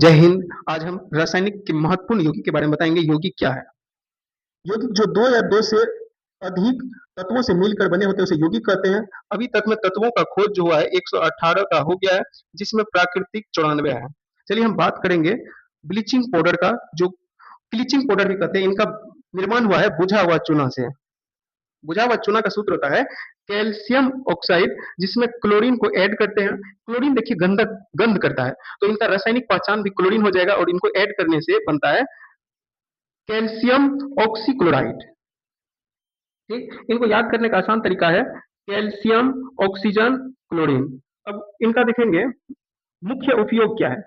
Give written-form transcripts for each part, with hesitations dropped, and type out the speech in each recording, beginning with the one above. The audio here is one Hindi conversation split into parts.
जय हिंद। आज हम रासायनिक के महत्वपूर्ण यौगिक के बारे में बताएंगे। यौगिक क्या है? यौगिक जो दो या दो से अधिक तत्वों से मिलकर बने होते हैं उसे यौगिक कहते हैं। अभी तक में तत्वों का खोज जो हुआ है 118 का हो गया है, जिसमें प्राकृतिक 94 है। चलिए हम बात करेंगे ब्लीचिंग पाउडर का, जो ब्लीचिंग पाउडर भी कहते हैं। इनका निर्माण हुआ है बुझा हुआ चूना से। बुझा हुआ चूना का सूत्र होता है कैल्शियम ऑक्साइड, जिसमें क्लोरीन को ऐड करते हैं। क्लोरीन देखिए गंधक गंध करता है, तो इनका रासायनिक पहचान भी क्लोरीन हो जाएगा और इनको ऐड करने से बनता है कैल्शियम ऑक्सीक्लोराइड। ठीक, इनको याद करने का आसान तरीका है कैल्शियम ऑक्सीजन क्लोरीन। अब इनका देखेंगे मुख्य उपयोग क्या है।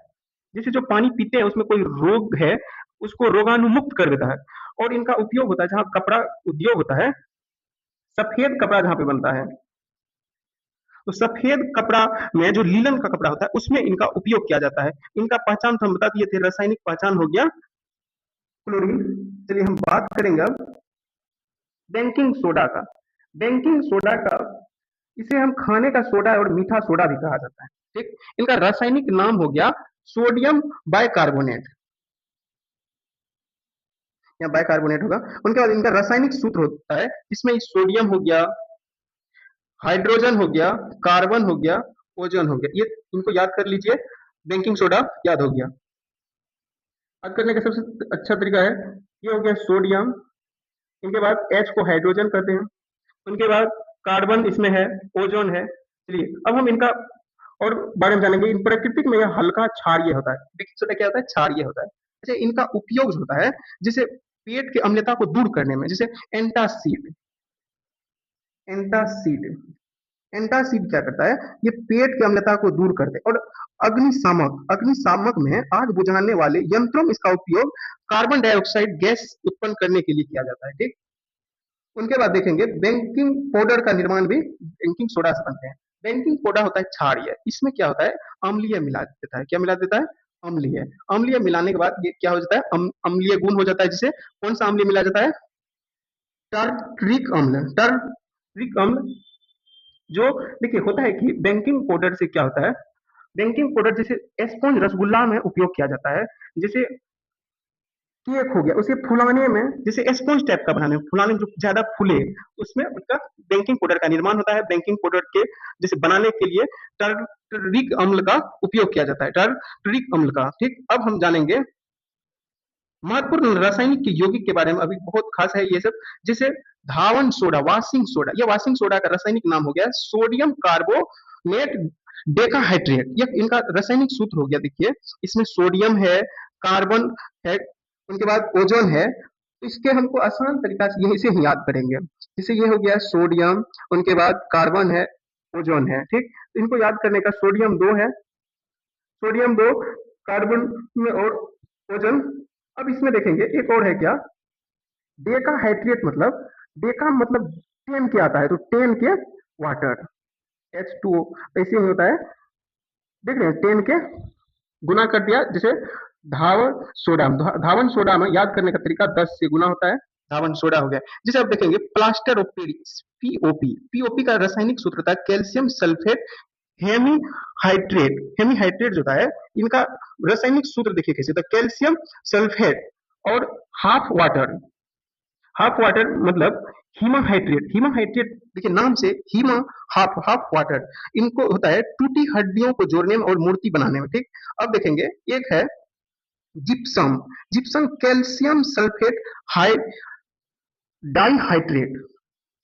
जैसे जो पानी पीते हैं उसमें कोई रोग है, उसको रोगाणुमुक्त कर देता है। और इनका उपयोग होता है जहां कपड़ा उद्योग होता है, सफेद कपड़ा जहां पे बनता है, तो सफेद कपड़ा में जो लीलन का कपड़ा होता है उसमें इनका उपयोग किया जाता है। इनका पहचान तो हम बता दिए थे, रासायनिक पहचान हो गया क्लोरीन। चलिए हम बात करेंगे अब बेकिंग सोडा का। बेकिंग सोडा का, इसे हम खाने का सोडा और मीठा सोडा भी कहा जाता है। ठीक, इनका रासायनिक नाम हो गया सोडियम बाइकार्बोनेट या बाइकार्बोनेट होगा। उनके बाद इनका रासायनिक सूत्र होता है, इसमें सोडियम हो गया, हाइड्रोजन हो गया, कार्बन हो गया, ओजोन हो गया। ये इनको याद कर लीजिए, बेकिंग सोडा याद हो गया। याद करने का सबसे अच्छा तरीका है, ये हो गया सोडियम। इनके बाद एच को हाइड्रोजन कहते हैं। उनके बाद कार्बन इसमें है, ओजोन है। चलिए अब हम इनका और बारे में जानेंगे। इन प्रकृति में यह हल्का क्षारीय होता है। बेकिंग सोडा क्या होता है? क्षारीय होता है। अच्छा, इनका उपयोग होता है जैसे पेट की अम्लता को दूर करने में, जैसे एंटासिड। एंटासिड एंटासिड क्या करता है? ये पेट की अम्लता को दूर करते हैं। और अग्निशामक, अग्निशामक में आग बुझाने वाले यंत्रों में इसका उपयोग कार्बन डाइऑक्साइड गैस उत्पन्न करने के लिए किया जाता है। ठीक, उनके बाद देखेंगे बेकिंग पाउडर का निर्माण भी बेकिंग सोडा से बनते हैं। बेकिंग सोडा होता है क्षारीय। इसमें क्या होता है? अम्लीय मिला देता है। क्या मिला देता है? अम्लीय। अम्लीय मिलाने के बाद ये क्या हो जाता है? अम्लीय गुण हो जाता है। जिसे कौन सा अम्लीय मिला जाता है? टर्टरिक अम्ल। टर्टरिक अम्ल जो देखिए होता है कि बेकिंग पाउडर से क्या होता है, बेकिंग पाउडर जैसे स्पॉन्ज रसगुल्ला में उपयोग किया जाता है। जैसे केक हो गया, उसे फुलाने में, जैसे स्पॉन्ज टाइप का बनाने में, फुलाने में जो ज्यादा फूले, उसमें उसका बेकिंग पाउडर का निर्माण होता है। बेकिंग पाउडर के जैसे बनाने के लिए टर्टरिक अम्ल का उपयोग किया जाता है, टर्टरिक अम्ल का। ठीक, अब हम जानेंगे महत्वपूर्ण रासायनिक के यौगिक के बारे में। अभी बहुत खास है ये सब, जैसे धावन सोडा, वाशिंग सोडा। यह वाशिंग सोडा का रासायनिक नाम हो गया सोडियम कार्बोनेट डेकाहाइड्रेट। यह इनका रासायनिक सूत्र हो गया। देखिए इसमें सोडियम है, कार्बन है, उनके बाद ओजोन है। तो इसके हमको आसान तरीका से यही से ही याद करेंगे। जैसे ये हो गया सोडियम, उनके बाद कार्बन है, ओजोन है। ठीक, तो इनको याद करने का, सोडियम दो है, सोडियम दो, कार्बन में और ओजोन। अब इसमें देखेंगे एक और है क्या, डेकाहाइड्रेट। मतलब डेका मतलब 10 के आता है, तो 10 के वाटर, H2O ऐसे ही होता है। देख रहे हैं 10 के गुना कर दिया। जैसे धावन सोडा, धावन सोडा में याद करने का तरीका 10 से गुना होता है, धावन सोडा हो गया। जैसे आप देखेंगे plaster of Paris, POP. POP का रासायनिक सूत्र होता है कैल्शियम सल्फेट हेमीहाइड्रेट। हेमीहाइड्रेट जो होता है, इनका रासायनिक सूत्र देखिए कैसे होता है, कैल्शियम सल्फेट और हाफ वाटर। हाफ वाटर मतलब हीमा हाइड्रेट। हीमा हाइड्रेट देखिए नाम से हीमा, हाफ, हाफ वाटर। इनको होता है टूटी हड्डियों को जोड़ने में और मूर्ति बनाने में। ठीक, अब देखेंगे एक है gypsum. Gypsum calcium sulphate high dihydrate.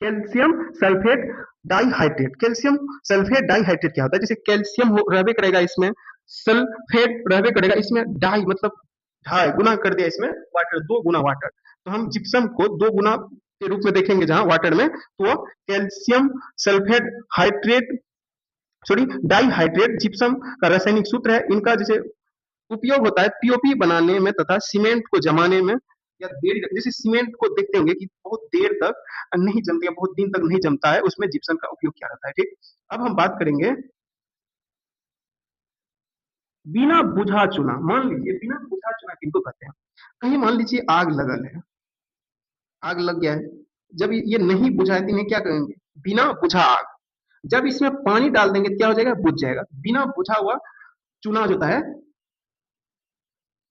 Calcium sulphate dihydrate. Calcium sulphate dihydrate क्या होता है? जैसे कैल्शियम रहबे करेगा इसमें, सल्फेट रहबे करेगा इसमें, डाई मतलब ढाई, गुना कर दिया इसमें वाटर, दो गुना वाटर। तो हम जिप्सम को दो गुना के रूप में देखेंगे जहां वाटर में, तो calcium sulphate hydrate, sorry dihydrate gypsum का रासायनिक सूत्र है। इनका जैसे उपयोग होता है पीओपी बनाने में तथा सीमेंट को जमाने में, या देर, जैसे सीमेंट को देखते होंगे कि बहुत देर तक नहीं जमती है, बहुत दिन तक नहीं जमता है, उसमें जिप्सम का उपयोग किया जाता है। ठीक, अब हम बात करेंगे बिना बुझा चुना। मान लीजिए बिना बुझा चुना किनको कहते हैं? कहीं मान लीजिए आग लगल है, आग लग गया है, जब ये नहीं बुझाए तो इन्हें क्या कहेंगे? बिना बुझा आग। जब इसमें पानी डाल देंगे क्या हो जाएगा? बुझ जाएगा। बिना बुझा हुआ चूना जो होता है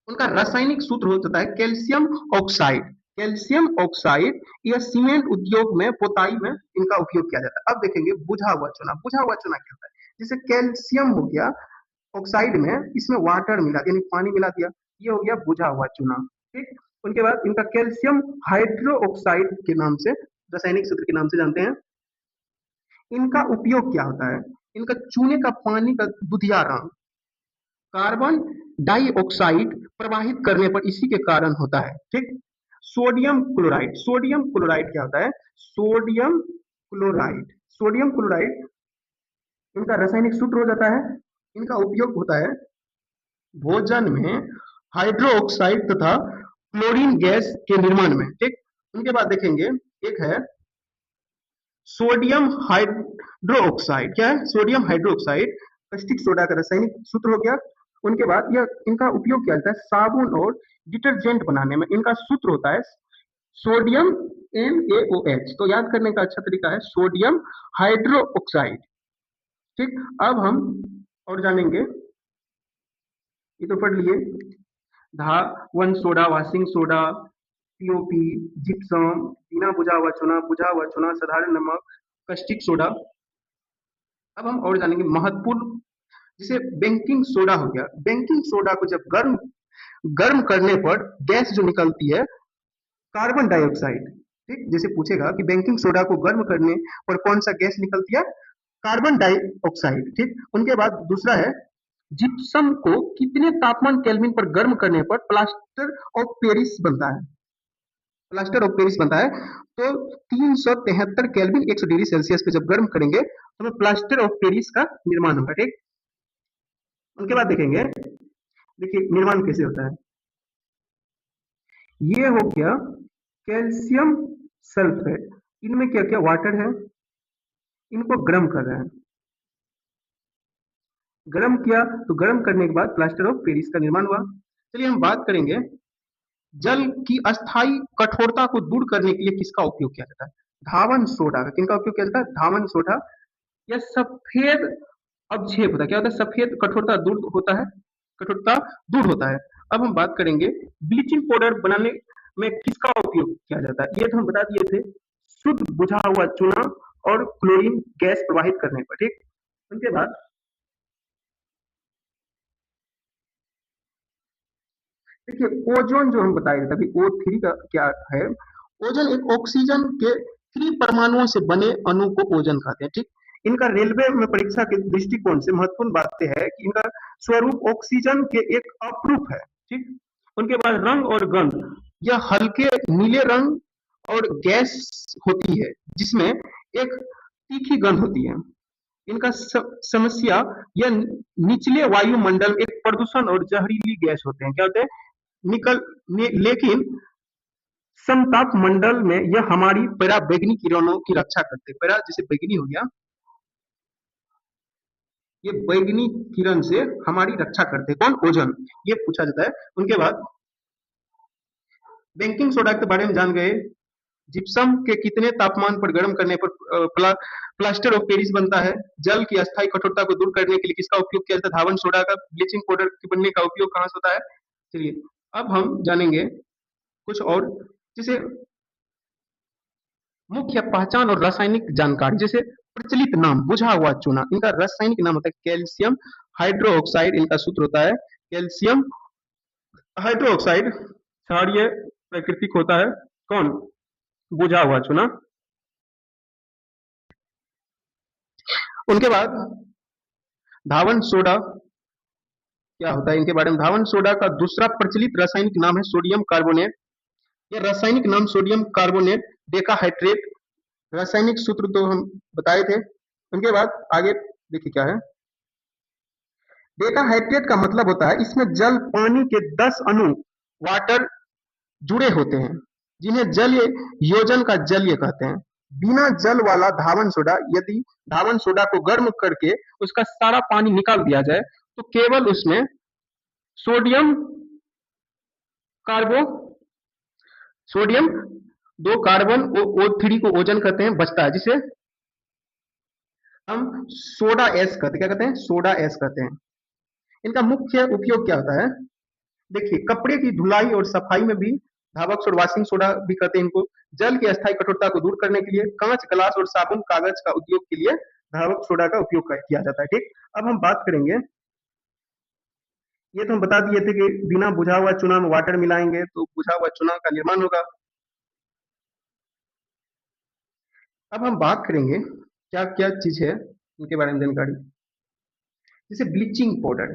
उनका रासायनिक सूत्र होता है कैल्शियम ऑक्साइड। कैल्शियम ऑक्साइड यह सीमेंट उद्योग में पोताई में इनका उपयोग किया जाता है। अब देखेंगे बुझा हुआ चूना। बुझा हुआ चूना क्या होता है? जैसे कैल्शियम हो गया ऑक्साइड में, इसमें वाटर मिला यानी पानी मिला दिया, ये हो गया बुझा हुआ चूना। ठीक, उनके बाद इनका कैल्शियम हाइड्रो ऑक्साइड के नाम से, रासायनिक सूत्र के नाम से जानते हैं। इनका उपयोग क्या होता है? इनका चूने का पानी का दुधिया रंग कार्बन डाइऑक्साइड प्रवाहित करने पर इसी के कारण होता है। ठीक, सोडियम क्लोराइड। सोडियम क्लोराइड क्या होता है? सोडियम क्लोराइड, सोडियम क्लोराइड इनका रासायनिक सूत्र हो जाता है। इनका उपयोग होता है भोजन में हाइड्रोक्साइड तथा क्लोरीन गैस के निर्माण में। ठीक, उनके बाद देखेंगे एक है सोडियम हाइड्रोक्साइड। क्या है? सोडियम हाइड्रोक्साइड कैस्टिक सोडा का रासायनिक सूत्र हो गया। उनके बाद यह इनका उपयोग किया जाता है साबुन और डिटर्जेंट बनाने में। इनका सूत्र होता है सोडियम NaOH। तो याद करने का अच्छा तरीका है सोडियम हाइड्रोक्साइड। ठीक, अब हम और जानेंगे, ये तो पढ़ लिए, धावन soda, washing soda, POP, gypsum, बिना बुझा हुआ चूना, साधारण नमक, कैस्टिक सोडा। अब हम और जानेंगे महत्वपूर्ण, जैसे बेकिंग सोडा हो गया। बेकिंग सोडा को जब गर्म गर्म करने पर गैस जो निकलती है कार्बन डाइऑक्साइड। ठीक, जैसे पूछेगा कि बेकिंग सोडा को गर्म करने पर कौन सा गैस निकलती है? Carbon dioxide. ठीक, उनके बाद दूसरा है जिप्सम को कितने तापमान केल्विन पर गर्म करने पर प्लास्टर ऑफ पेरिस बनता है? प्लास्टर ऑफ पेरिस बनता है तो 373 केल्विन 100 डिग्री सेल्सियस पे जब गर्म करेंगे तो हमें प्लास्टर ऑफ पेरिस का निर्माण होगा। ठीक, उनके बाद देखेंगे, देखिए निर्माण कैसे होता है। ये हो गया कैल्शियम सल्फेट, इनमें क्या क्या वाटर है, इनको गर्म कर रहे हैं। गर्म किया तो गर्म करने के बाद प्लास्टर ऑफ पेरिस का निर्माण हुआ। चलिए हम बात करेंगे जल की अस्थायी कठोरता को दूर करने के लिए किसका उपयोग किया जाता है? धावन सोडा का। किनका उपयोग किया जाता है? धावन सोडा। यह सफेद अवक्षेप होता है। क्या होता है? सफेद कठोरता दूर होता है, कठोरता दूर होता है। अब हम बात करेंगे ब्लीचिंग पाउडर बनाने में किसका उपयोग किया जाता है? ये तो हम बता दिए थे, शुद्ध बुझा हुआ चूना और क्लोरीन गैस प्रवाहित करने पर। ठीक, उनके बाद देखिए ओजोन जो हम बताए थे अभी, O3 का क्या है? ओजोन एक ऑक्सीजन के 3 परमाणुओं से बने अणु को ओजोन कहते हैं। ठीक, इनका रेलवे में परीक्षा के दृष्टिकोण से महत्वपूर्ण बात है कि इनका स्वरूप ऑक्सीजन के एक अपरूप है। ठीक, उनके बाद रंग और गंध, यह हल्के नीले रंग और गैस होती है जिसमें एक तीखी गंध होती है। इनका समस्या, यह निचले वायुमंडल में एक प्रदूषण और जहरीली गैस होते हैं। क्या होते हैं? निकल लेकिन समताप मंडल में यह हमारी पराबैंगनी किरणों की रक्षा करते हैं। परा जैसे बैगनी हो गया, ये बैगनी किरण से हमारी रक्षा करते हैं। कौन? ओजोन। ये पूछा जाता है। उनके बाद बेकिंग सोडा के बारे में जान गए। जिप्सम के कितने तापमान पर गर्म करने पर प्लास्टर ऑफ पेरिस बनता है? जल की अस्थायी कठोरता को दूर करने के लिए किसका उपयोग किया जाता है? धावन सोडा का। ब्लीचिंग पाउडर के बनने का उपयोग कहाँ से होता है? चलिए अब हम जानेंगे कुछ और, जैसे मुख्य पहचान और रासायनिक जानकारी। जैसे प्रचलित नाम बुझा हुआ चूना, इनका रासायनिक नाम होता है कैल्शियम हाइड्रोक्साइड। इनका सूत्र होता है कैल्शियम हाइड्रोक्साइड। क्षारीय प्राकृतिक होता है। कौन? बुझा हुआ चूना। उनके बाद धावन सोडा क्या होता है? इनके बारे में, धावन सोडा का दूसरा प्रचलित रासायनिक नाम है सोडियम कार्बोनेट। यह रासायनिक नाम सोडियम कार्बोनेट डेकाहाइड्रेट। रासायनिक सूत्र तो हम बताए थे। उनके बाद आगे देखिए क्या है। डेकाहाइड्रेट का मतलब होता है इसमें जल पानी के 10 अणु वाटर जुड़े होते हैं जिन्हें जल योजन का जल्य कहते हैं। बिना जल वाला धावन सोडा, यदि धावन सोडा को गर्म करके उसका सारा पानी निकाल दिया जाए तो केवल उसमें सोडियम कार्बो सोडियम 2 कार्बन O3 को ओजन कहते हैं बचता है, जिसे हम सोडा एस कहते हैं। क्या कहते हैं? सोडा एस कहते हैं। इनका मुख्य उपयोग क्या होता है? देखिए, कपड़े की धुलाई और सफाई में भी धावक सोडा, वॉशिंग सोडा भी कहते हैं इनको। जल की अस्थायी कठोरता को दूर करने के लिए कांच, ग्लास और साबुन, कागज का उद्योग के लिए धावक सोडा का उपयोग किया जाता है। ठीक, अब हम बात करेंगे, ये तो हम बता दिए थे कि बिना बुझा हुआ चूना में वाटर मिलाएंगे तो बुझा हुआ चूना का निर्माण होगा। अब हम बात करेंगे क्या क्या चीज है इनके बारे में जानकारी, जैसे ब्लीचिंग पाउडर।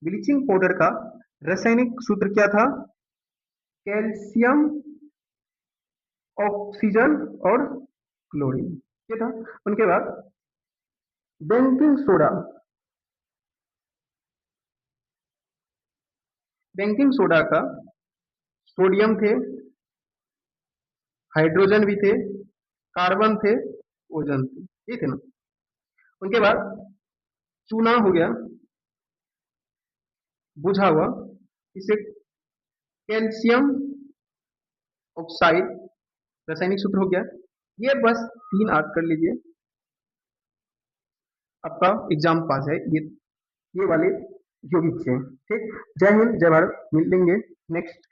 ब्लीचिंग पाउडर का रासायनिक सूत्र क्या था? कैल्शियम, ऑक्सीजन और क्लोरीन, ये था। उनके बाद बेकिंग सोडा। बेकिंग सोडा का सोडियम थे, हाइड्रोजन भी थे, कार्बन थे, ओजन थे, ये थे ना। उनके बाद चूना हो गया बुझा हुआ, इसे कैल्शियम ऑक्साइड, रासायनिक सूत्र हो गया। ये बस 3 याद कर लीजिए, आपका एग्जाम पास है। ये वाले यौगिक से। ठीक, जय हिंद, जय भारत, मिलेंगे नेक्स्ट